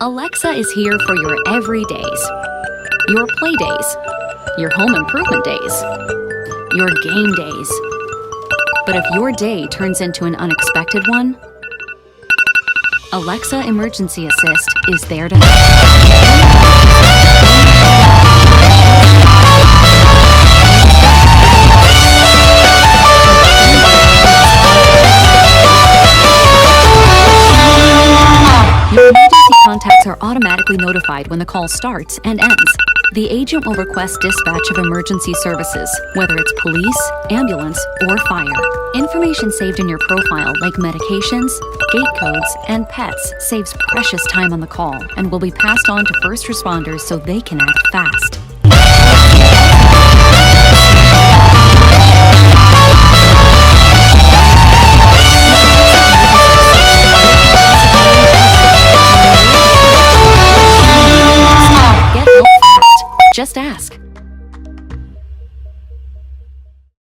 Alexa is here for your everydays, your play days, your home improvement days, your game days. But if your day turns into an unexpected one, Alexa Emergency Assist is there to help. Your emergency contacts are automatically notified when the call starts and ends. The agent will request dispatch of emergency services, whether it's police, ambulance, or fire. Information saved in your profile, like medications, gate codes, and pets, saves precious time on the call and will be passed on to first responders so they can act fast. Get help fast. Just ask.